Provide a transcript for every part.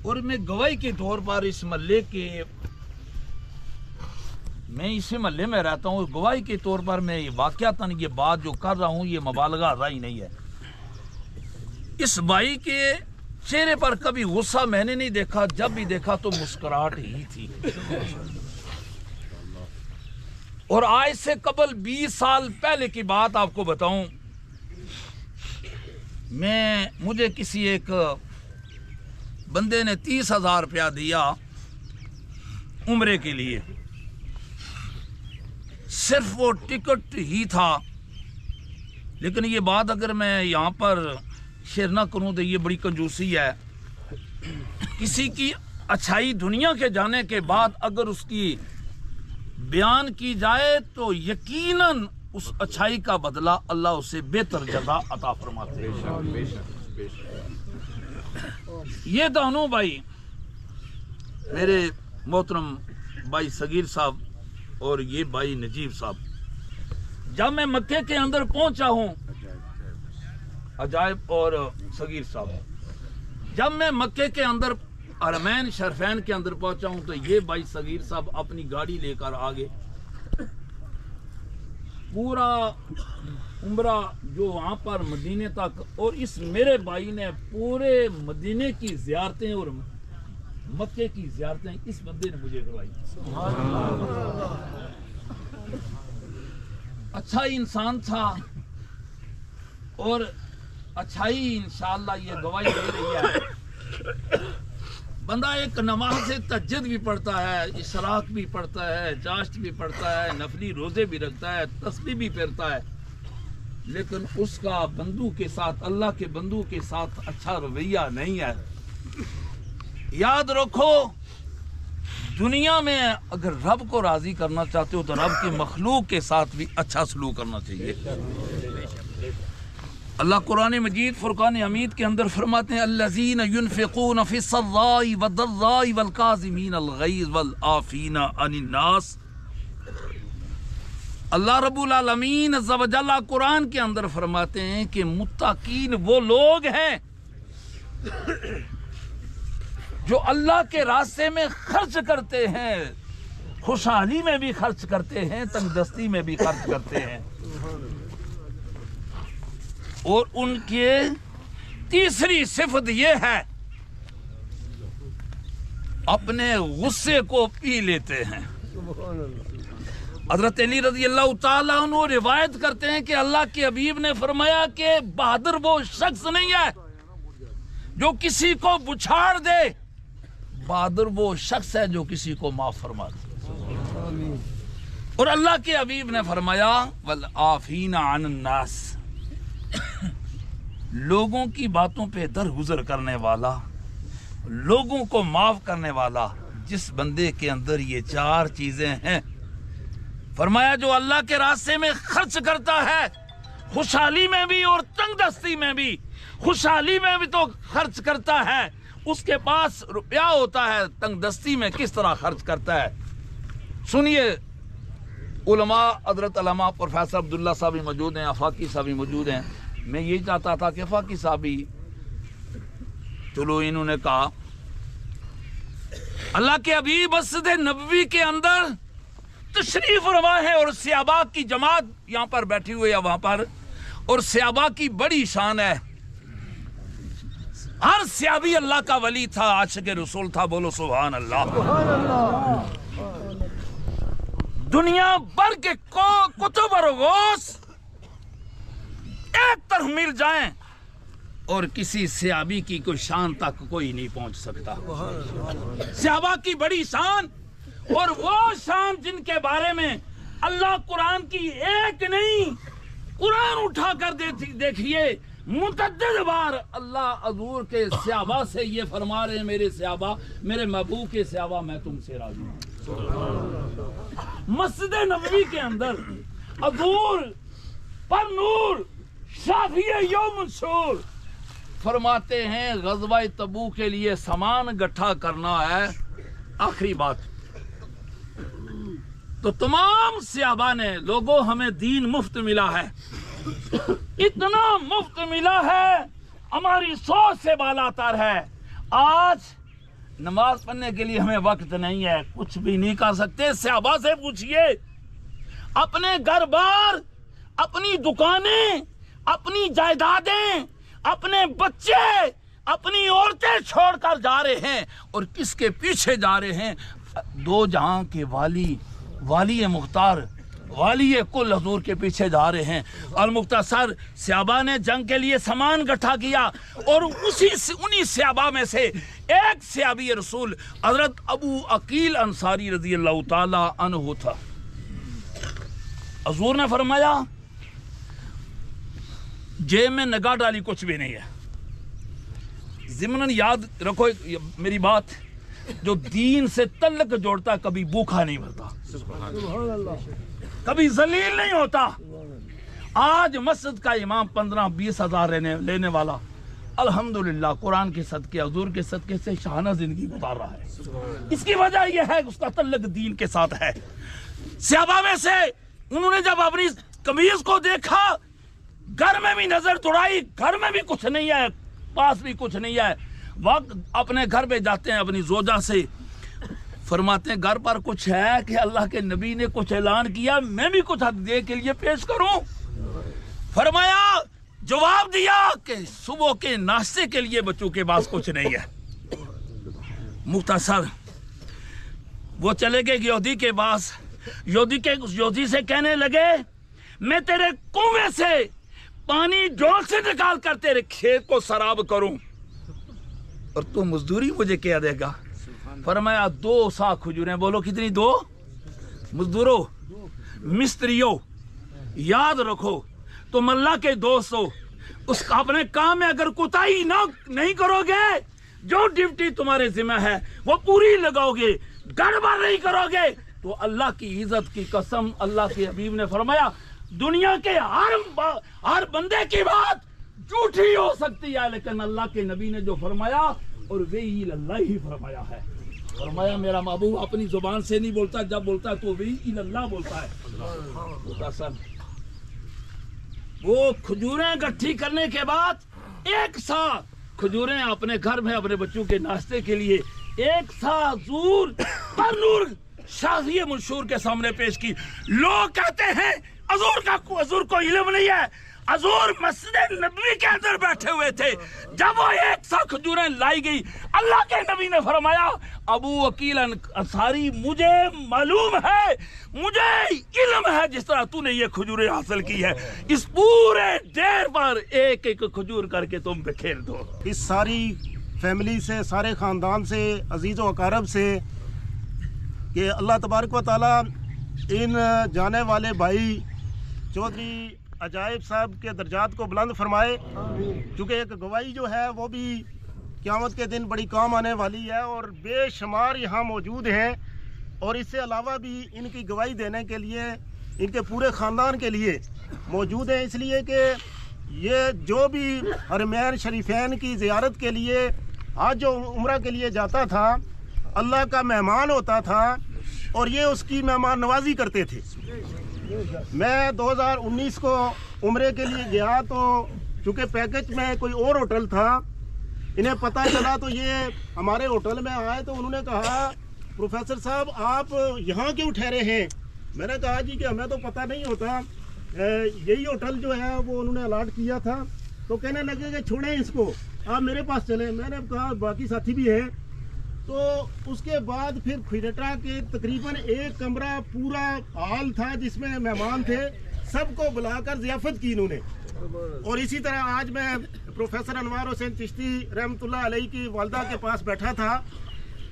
اور میں گواہی کے طور پر اس محلے کے میں اسی محلے میں رہتا ہوں، گواہی کے طور پر میں واقعتاً یہ بات جو کر رہا ہوں یہ مبالغہ رہا ہی نہیں ہے۔ اس بھائی کے چہرے پر کبھی غصہ میں نے نہیں دیکھا، جب بھی دیکھا تو مسکراہٹ ہی تھی۔ اور آج سے قبل 20 سال پہلے کی بات آپ کو بتاؤں، مجھے کسی ایک بندے نے 30,000 روپیہ دیا عمرے کے لیے، صرف وہ ٹکٹ ہی تھا۔ لیکن یہ بات اگر میں یہاں پر شیئر نہ کروں تو یہ بڑی کنجوسی ہے۔ کسی کی اچھائی دنیا کے جانے کے بعد اگر اس کی بیان کی جائے تو یقیناً اس اچھائی کا بدلہ اللہ اسے بہتر جزا عطا فرماتے ہیں۔ یہ دونوں بھائی میرے محترم بھائی صغیر صاحب اور یہ بھائی نجیب صاحب، جب میں مکے کے اندر پہنچا ہوں، عجائب اور صغیر صاحب، جب میں مکے کے اندر حرمین شریفین کے اندر پہنچا ہوں تو یہ بھائی صغیر صاحب اپنی گاڑی لے کر آگے پورا عمرہ جو وہاں پر مدینے تک، اور اس میرے بھائی نے پورے مدینے کی زیارتیں اور مکے کی زیارتیں اس بندے نے مجھے کروائی۔ اچھا انسان تھا اور اچھائی انشاءاللہ یہ گواہی دے رہی ہے۔ بندہ ایک نماز تہجد بھی پڑھتا ہے، اشراق بھی پڑھتا ہے، چاشت بھی پڑھتا ہے، نفلی روزے بھی رکھتا ہے، تسبیح بھی پھرتا ہے، لیکن اس کا بندوں کے ساتھ، اللہ کے بندوں کے ساتھ اچھا رویہ نہیں ہے۔ یاد رکھو، دنیا میں اگر رب کو راضی کرنا چاہتے ہو تو رب کے مخلوق کے ساتھ بھی اچھا سلوک کرنا چاہیے۔ اللہ قرآن مجید فرقان حمید کے اندر فرماتے ہیں الذین ينفقون فی السراء والضراء والکاظمین الغیظ والعافین عن الناس۔ اللہ رب العالمین عز و جل قرآن کے اندر فرماتے ہیں کہ متقین وہ لوگ ہیں جو اللہ کے راستے میں خرچ کرتے ہیں، خوشحالی میں بھی خرچ کرتے ہیں، تنگ دستی میں بھی خرچ کرتے ہیں۔ اور ان کے تیسری صفت یہ ہے اپنے غصے کو پی لیتے ہیں۔ حضرت علی رضی اللہ تعالیٰ عنہ روایت کرتے ہیں کہ اللہ کے حبیب نے فرمایا کہ بہادر وہ شخص نہیں ہے جو کسی کو بچھاڑ دے، بہادر وہ شخص ہے جو کسی کو معاف فرما دے۔ اور اللہ کے حبیب نے فرمایا والعافین عن الناس، لوگوں کی باتوں پہ درگزر کرنے والا، لوگوں کو معاف کرنے والا، جس بندے کے اندر یہ چار چیزیں ہیں، فرمایا جو اللہ کے راستے میں خرچ کرتا ہے، خوشحالی میں بھی اور تنگ دستی میں بھی، خوشحالی میں بھی تو خرچ کرتا ہے، اس کے پاس روپیہ ہوتا ہے، تنگ دستی میں کس طرح خرچ کرتا ہے۔ سنیے، علماء حضرت علامہ پروفیسر عبداللہ صاحب بھی موجود ہیں، افاقی صاحب بھی موجود ہیں۔ میں یہ چاہتا تھا کہ افاقی صاحب بھی، چلو انہوں نے کہا اللہ کے حبیب مسجد نبوی کے اندر تشریف فرما ہے اور صحابہ کی جماعت یہاں پر بیٹھی ہوئی ہے وہاں پر، اور صحابہ کی بڑی شان ہے، ہر صحابی اللہ کا ولی تھا، عاشق رسول تھا، بولو سبحان اللہ۔ دنیا بھر کے کتب اور غوث ایک طرف مل جائیں اور کسی صحابی کی کوئی شان تک کوئی نہیں پہنچ سکتا۔ صحابہ کی بڑی شان، اور وہ شان جن کے بارے میں اللہ قرآن کی ایک نہیں، قرآن اٹھا کر دیکھیے متعدد بار اللہ حضور کے صحابہ سے یہ فرما رہے ہیں، میرے صحابہ، میرے محبوب کے صحابہ، میں تم سے راضی ہوں۔ مسجد نبوی کے اندر حضور پر نور شافیہ یوم منصور فرماتے ہیں غزوہ تبوک کے لیے سامان گٹھا کرنا ہے آخری بات، تو تمام صحابہ نے، لوگوں ہمیں دین مفت ملا ہے، اتنا مفت ملا ہے، ہماری سوچ سے بالاتر ہے۔ آج نماز پڑھنے کے لیے ہمیں وقت نہیں ہے، کچھ بھی نہیں کر سکتے۔ صحابہ سے پوچھئے، اپنے گھر بار، اپنی دکانیں، اپنی جائیدادیں، اپنے بچے، اپنی عورتیں چھوڑ کر جا رہے ہیں، اور کس کے پیچھے جا رہے ہیں؟ دو جہاں کے والی مختار، والی کل حضور کے پیچھے جا رہے ہیں۔ المختصر صحابہ نے جنگ کے لیے سامان گٹھا کیا، اور انہی صحابہ میں سے ایک صحابی رسول حضرت ابو عقیل انصاری رضی اللہ تعالی عنہ تھا۔ حضور نے فرمایا جیب میں نگاہ ڈالی، کچھ بھی نہیں ہے۔ ضمناً یاد رکھو میری بات، جو دین سے تعلق جوڑتا کبھی بھوکا نہیں مرتا، کبھی ذلیل نہیں ہوتا۔ آج مسجد کا امام 15-20 ہزار لینے والا الحمدللہ قرآن کے صدقے، حضور کے صدقے سے شاہانہ زندگی گزار رہا ہے۔ اس کی وجہ یہ ہے کہ اس کا تعلق دین کے ساتھ ہے۔ صحابہ میں سے انہوں نے جب اپنی قمیض کو دیکھا، گھر میں بھی نظر دوڑائی، گھر میں بھی کچھ نہیں ہے، پاس بھی کچھ نہیں ہے، وقت اپنے گھر پہ جاتے ہیں اپنی زوجہ سے، فرماتے ہیں گھر پر کچھ ہے کہ اللہ کے نبی نے کچھ اعلان کیا، میں بھی کچھ ہدیے کے لیے پیش کروں؟ فرمایا، جواب دیا کہ صبح کے ناشتے کے لیے بچوں کے پاس کچھ نہیں ہے۔ مختصر وہ چلے گئے یہودی کے پاس، یہودی سے کہنے لگے میں تیرے کنویں سے پانی ڈول سے نکال کر تیرے کھیت کو سراب کروں اور تو مزدوری مجھے کیا دے گا؟ فرمایا 2 سا کھجوریں۔ بولو کتنی؟ 2 مزدوروں، مستریوں، یاد رکھو تم اللہ کے دوست ہو، اس اپنے کام میں اگر کوتاہی نہیں کرو گے، جو ڈیوٹی تمہارے ذمہ ہے وہ پوری لگاؤ گے، گڑبڑ نہیں کرو گے، تو اللہ کی عزت کی قسم اللہ کے حبیب نے فرمایا دنیا کے ہر بندے کی بات جھوٹی ہو سکتی ہے، لیکن اللہ کے نبی نے جو فرمایا اور وہی اللہ ہی فرمایا ہے۔ فرمایا میرا محبوب اپنی زبان سے نہیں بولتا، جب بولتا ہے تو وہی اللہ بولتا ہے۔ وہ کھجوریں گٹھی کرنے کے بعد 1 سا کھجوریں اپنے گھر میں اپنے بچوں کے ناشتے کے لیے 1 سا حضور پر نور شاذی منشور کے سامنے پیش کی۔ لوگ کہتے ہیں حضور کو علم نہیں ہے، حضور مسجد نبوی کے اندر بیٹھے ہوئے تھے، جب وہ 1 سا کھجوریں لائی گئی، اللہ کے نبی نے فرمایا ابو عقیل انصاری مجھے معلوم ہے، مجھے علم ہے جس طرح تو نے یہ کھجوریں حاصل کی ہے، اس پورے ڈھیر پر ایک کھجور کر کے تم بکھیر دو۔ اس ساری فیملی سے، سارے خاندان سے، عزیز و اقارب سے کہ اللہ تبارک و تعالیٰ ان جانے والے بھائی چودھری عجائب صاحب کے درجات کو بلند فرمائے، کیونکہ ایک گواہی جو ہے وہ بھی قیامت کے دن بڑی کام آنے والی ہے، اور بے شمار یہاں موجود ہیں، اور اس سے علاوہ بھی ان کی گواہی دینے کے لیے ان کے پورے خاندان کے لیے موجود ہیں، اس لیے کہ یہ جو بھی حرمین شریفین کی زیارت کے لیے آج جو عمرہ کے لیے جاتا تھا اللہ کا مہمان ہوتا تھا، اور یہ اس کی مہمان نوازی کرتے تھے۔ میں 2019 کو عمرے کے لیے گیا تو چونکہ پیکج میں کوئی اور ہوٹل تھا، انہیں پتہ چلا تو یہ ہمارے ہوٹل میں آئے تو انہوں نے کہا پروفیسر صاحب آپ یہاں کیوں ٹھہرے ہیں؟ میں نے کہا جی کہ ہمیں تو پتہ نہیں ہوتا، یہی ہوٹل جو ہے وہ انہوں نے الاٹ کیا تھا، تو کہنے لگے کہ چھوڑیں اس کو، آپ میرے پاس چلیں۔ میں نے کہا باقی ساتھی بھی ہیں، تو اس کے بعد پھر کھیرٹا کے تقریباً 1 کمرہ پورا ہال تھا جس میں مہمان تھے، سب کو بلا کر ضیافت کی انہوں نے۔ اور اسی طرح آج میں پروفیسر انوار حسین چشتی رحمۃ اللہ علیہ کی والدہ کے پاس بیٹھا تھا،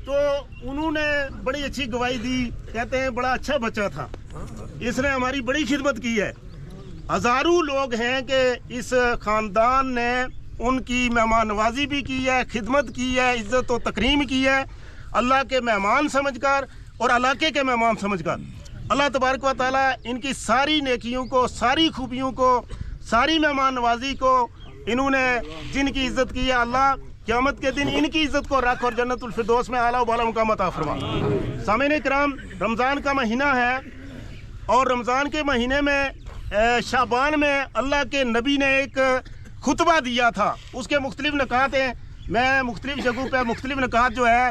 تو انہوں نے بڑی اچھی گواہی دی، کہتے ہیں بڑا اچھا بچہ تھا، اس نے ہماری بڑی خدمت کی ہے۔ ہزاروں لوگ ہیں کہ اس خاندان نے ان کی مہمان نوازی بھی کی ہے، خدمت کی ہے، عزت و تکریم کی ہے، اللہ کے مہمان سمجھ کر اور علاقے کے مہمان سمجھ کر۔ اللہ تبارک و تعالیٰ ان کی ساری نیکیوں کو، ساری خوبیوں کو، ساری مہمان نوازی کو، انہوں نے جن کی عزت کی ہے، اللہ قیامت کے دن ان کی عزت کو رکھ اور جنت الفردوس میں اعلیٰ و بالا مقام عطا فرما۔ سامعین کرام، رمضان کا مہینہ ہے، اور رمضان کے مہینے میں شعبان میں اللہ کے نبی نے ایک خطبہ دیا تھا، اس کے مختلف نکات ہیں، میں مختلف جگہوں پہ مختلف نکات جو ہے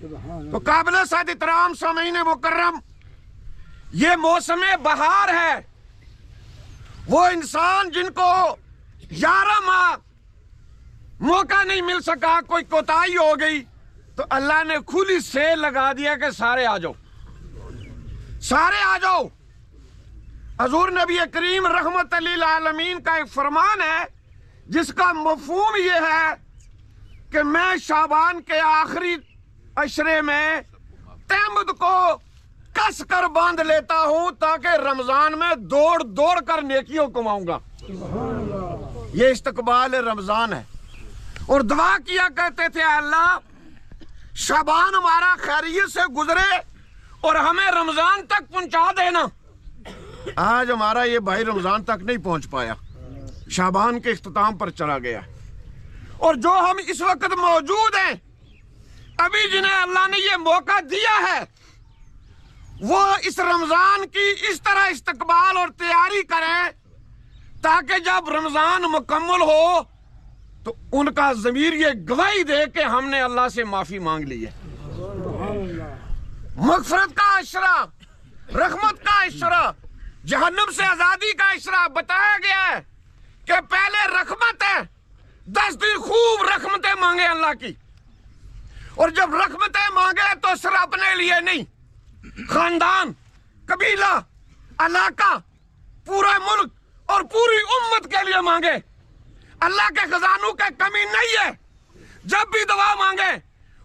تو قابل صد احترام سامعین مکرم، یہ موسم بہار ہے. وہ انسان جن کو 11 ماہ موقع نہیں مل سکا، کوئی کوتاہی ہو گئی، تو اللہ نے کھلی سیل لگا دیا کہ سارے آ جاؤ، سارے آ جاؤ. حضور نبی کریم رحمت للعالمین کا ایک فرمان ہے جس کا مفہوم یہ ہے کہ میں شعبان کے آخری عشرے میں تہمت کو کس کر باندھ لیتا ہوں تاکہ رمضان میں دوڑ دوڑ کر نیکیوں کماؤں گا. یہ استقبال رمضان ہے. اور دعا کیا کرتے تھے، اللہ شعبان ہمارا خیریت سے گزرے اور ہمیں رمضان تک پہنچا دینا. آج ہمارا یہ بھائی رمضان تک نہیں پہنچ پایا، شعبان کے اختتام پر چلا گیا. اور جو ہم اس وقت موجود ہیں، ابھی جنہیں اللہ نے یہ موقع دیا ہے، وہ اس رمضان کی اس طرح استقبال اور تیاری کریں تاکہ جب رمضان مکمل ہو تو ان کا ضمیر یہ گواہی دے کہ ہم نے اللہ سے معافی مانگ لی ہے. مغفرت کا عشرہ، رحمت کا عشرہ، جہنم سے آزادی کا عشرہ بتایا گیا ہے کہ پہلے رحمت ہے، 10 دن خوب رحمتیں مانگے اللہ کی. اور جب رحمتیں مانگے تو صرف اپنے لیے نہیں، خاندان، قبیلہ، علاقہ، پورا ملک اور پوری امت کے لیے مانگے. اللہ کے خزانوں کے کمی نہیں ہے. جب بھی دعا مانگے،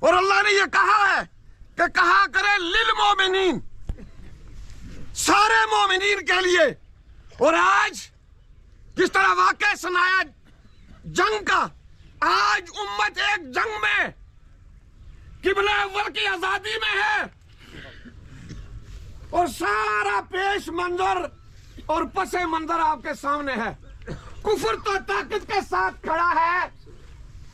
اور اللہ نے یہ کہا ہے کہ کہا کرے للمومنین، سارے مومنین کے لیے. اور آج جس طرح واقعہ سنایا جنگ کا، آج امت ایک جنگ میں قبلہ اول کی آزادی میں ہے، اور سارا پیش منظر اور پس منظر آپ کے سامنے ہے. کفر تو طاقت کے ساتھ کھڑا ہے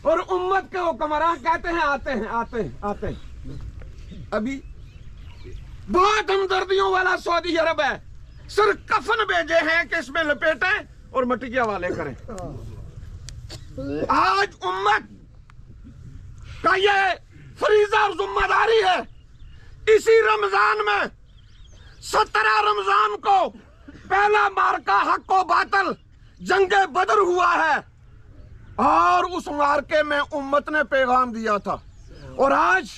اور امت کے حکمران کہتے ہیں آتے ہیں آتے ہیں آتے ہیں. ابھی بہت ہمدردیوں والا سعودی عرب ہے، صرف کفن بھیجے ہیں کہ اس میں لپیٹیں اور مٹیا والے کریں. آج امت کا یہ فریضہ اور ذمہ داری ہے. اسی رمضان میں 17 رمضان کو پہلا مارکا حق و باطل جنگ بدر ہوا ہے، اور اس مارکے میں امت نے پیغام دیا تھا. اور آج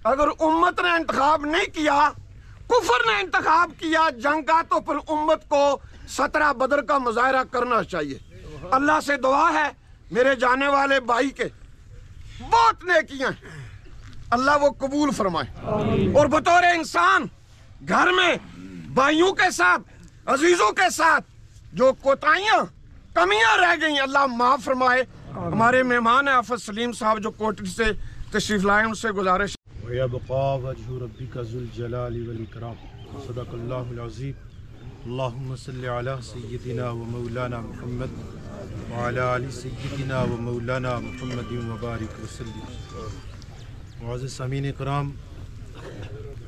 اگر امت نے انتخاب نہیں کیا، کفر نے انتخاب کیا جنگ کا، تو پھر امت کو 17 بدر کا مظاہرہ کرنا چاہیے. اللہ سے دعا ہے میرے جانے والے بھائی کے بہت نیکیاں ہیں، اللہ وہ قبول فرمائے. اور بطور انسان گھر میں بھائیوں کے ساتھ، عزیزوں کے ساتھ جو کوتاہیاں، کمیاں رہ گئیں، اللہ معاف فرمائے. ہمارے مہمان ہیں حافظ سلیم صاحب جو کوٹری سے تشریف لائے، ان سے گزارش. وَيَبْقَى وَجْهُ رَبِّكَ ذُو الْجَلَالِ وَالْإِكْرَامِ. صدق اللہ العظیم. اللہم صلی علی سیدنا و مولانا محمد وعلی آل سیدنا و مولانا محمد وبارک وسلم. معزز سامعین کرام،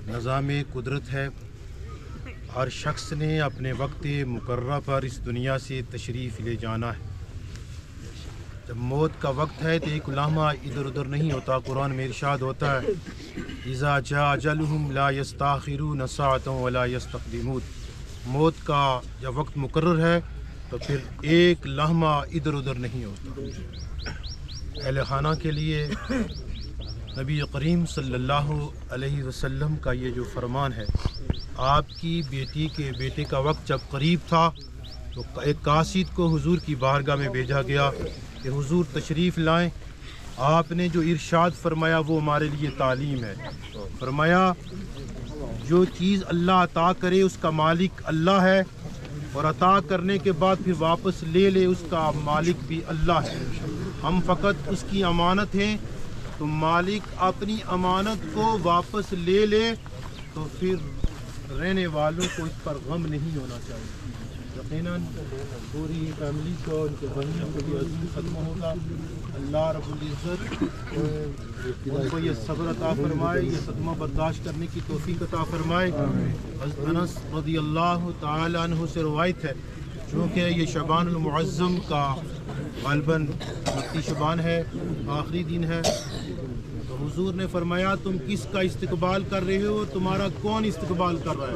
نظام قدرت ہے، ہر شخص نے اپنے وقت مقررہ پر اس دنیا سے تشریف لے جانا ہے. جب موت کا وقت ہے تو ایک لمحہ ادھر ادھر نہیں ہوتا. قرآن میں ارشاد ہوتا ہے اذا جاء اجلهم لا يستاخرون ساعة ولا يستقدمون. موت کا جب وقت مقرر ہے تو پھر ایک لمحہ ادھر ادھر نہیں ہوتا. اہل خانہ کے لیے نبی کریم صلی اللہ علیہ وسلم کا یہ جو فرمان ہے، آپ کی بیٹی کے بیٹے کا وقت جب قریب تھا تو ایک قاصد کو حضور کی بارگاہ میں بھیجا گیا کہ حضور تشریف لائیں. آپ نے جو ارشاد فرمایا وہ ہمارے لیے تعلیم ہے. فرمایا جو چیز اللہ عطا کرے اس کا مالک اللہ ہے، اور عطا کرنے کے بعد پھر واپس لے لے اس کا مالک بھی اللہ ہے. ہم فقط اس کی امانت ہیں، تو مالک اپنی امانت کو واپس لے لے تو پھر رہنے والوں کو اس پر غم نہیں ہونا چاہیے. یقیناً پوری فیملی کو، ان کے بہنوں کو بھی عزیز صدمہ ہوگا. اللہ رب العزت ان کو یہ صبر عطا فرمائے، یہ صدمہ برداشت کرنے کی توفیق عطا فرمائے. حضرت انس رضی اللہ تعالی عنہ سے روایت ہے، چونکہ یہ شعبان المعظم کا غالباً 29 شعبان ہے، آخری دن ہے، تو حضور نے فرمایا تم کس کا استقبال کر رہے ہو, تمہارا کون استقبال کر رہا ہے؟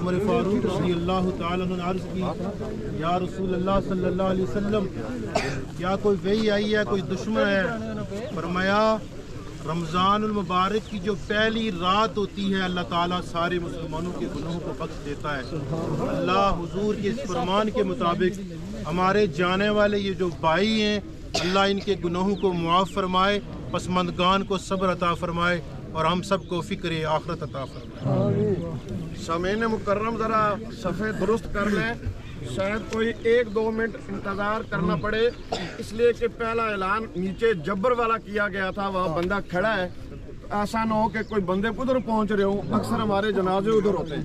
عمر فاروق رضی اللہ تعالیٰ عنہ نے عرض کی یا رسول اللہ صلی اللہ علیہ وسلم کیا کوئی وحی آئی ہے, کوئی دشمن ہے؟ فرمایا رمضان المبارک کی جو پہلی رات ہوتی ہے اللہ تعالیٰ سارے مسلمانوں کے گناہوں کو بخش دیتا ہے. اللہ حضور کے اس فرمان کے مطابق ہمارے جانے والے یہ جو بھائی ہیں اللہ ان کے گناہوں کو معاف فرمائے, پسماندگان کو صبر عطا فرمائے اور ہم سب کو فکر آخرت عطا فرمائے. سامعین مکرم ذرا صفحے درست کر لیں, شاید کوئی 1-2 منٹ انتظار کرنا پڑے, اس لیے کہ پہلا اعلان نیچے جبر والا کیا گیا تھا, وہاں بندہ کھڑا ہے, ایسا نہ ہو کہ کوئی بندے ادھر پہنچ رہے ہوں, اکثر ہمارے جنازے ادھر ہوتے ہیں,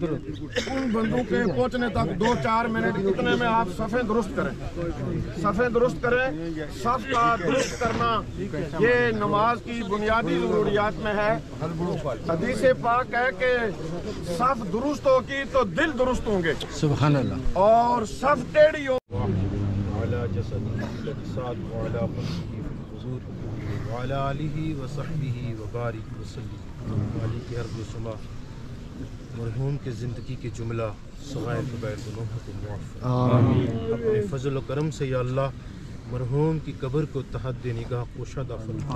ان بندوں کے پہنچنے تک 2-4 منٹ اتنے میں آپ صفحے درست کریں, صفحے درست کریں. صف کا درست کرنا یہ نماز کی بنیادی ضروریات میں ہے. حدیث پاک ہے کہ صف درست ہوگی تو دل درست ہوں گے, سبحان اللہ, اور صف ٹیڑھی ہو. وعلى آلہ وصحبہ وبارک وسلم. مالک ارض و سما مرحوم کے زندگی کے جملہ صغائر کبائر گناہوں کو معاف فرما. اپنے فضل و کرم سے یا اللہ مرحوم کی قبر کو تحت نگاہ کشادہ فرما.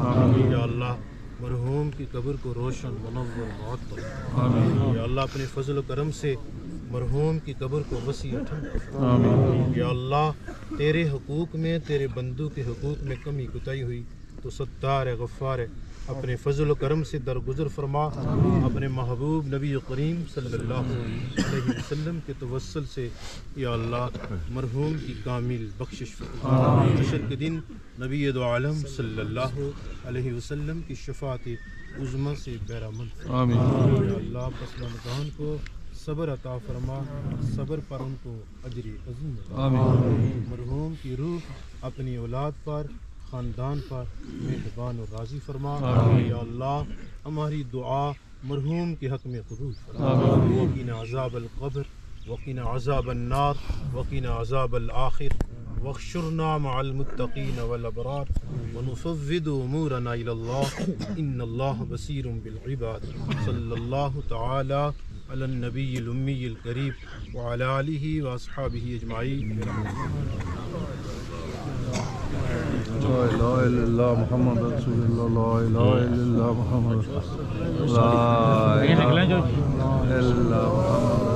یا اللہ مرحوم کی قبر کو روشن منور معطر. یا اللہ اپنے فضل و کرم سے مرحوم کی قبر کو وسیع ٹھنڈا فرما. یا اللہ تیرے حقوق میں, تیرے بندوں کے حقوق میں کمی کوتاہی ہوئی تو ستار غفار ہے, اپنے فضل و کرم سے درگزر فرما. اپنے محبوب نبی کریم صلی اللہ علیہ وسلم کے توسل سے یا اللہ مرحوم کی کامل بخشش فرما. حشر کے دن نبی دو عالم صلی اللہ علیہ وسلم کی شفاعت عظمی سے بہرامند فرما. یا اللہ پسماندگان کو صبر عطا فرما, صبر پر ان کو اجر عظیم عطا فرما. مرحوم کی روح اپنی اولاد پر, خاندان پر مہربان اور راضی فرما. یا اللہ ہماری دعا مرحوم کے حق میں قبول فرما. وقنا عذاب القبر, وقنا عذاب النار, وقنا عذاب الآخر, واحشرنا مع المتقین والابرار, ونفوض امورنا الى اللہ ان اللہ بصیر بالعباد. صلی اللہ تعالی علی النبی الامی الکریم وعلی آلہ واصحابہ اجمعین. لا الہ الا اللہ محمد رسول اللہ, لا الہ الا اللہ محمد رسول اللہ, لا الہ الا اللہ محمد رسول اللہ.